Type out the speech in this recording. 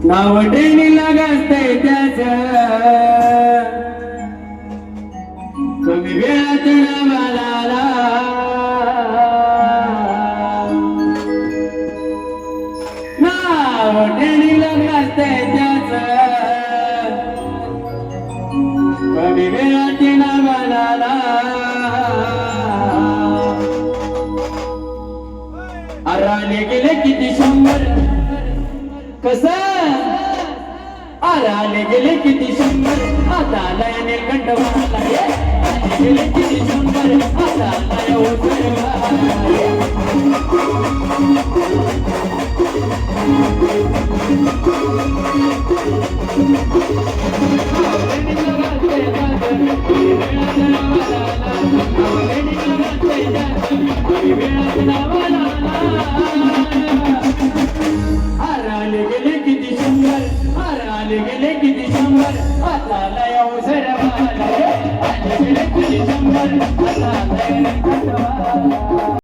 नाव ट्रेनीला गाजतंय त्याच कमी वेळात नावाला आला. नाव ट्रेनीला गाजतंय त्याच कमी वेळात नावाला आला. आले गेले किती शंभर कस आले गेले किती शंभर आता आलाय नीलकंठवाला. आले गेले किती शंभर आता आलाय ओसरवाला. आले गेले किती शंभर आले गेले किती शंभर आता आलाय ओसरवाला. आले गेले किती शंभर आता आलाय नीलकंठवाला.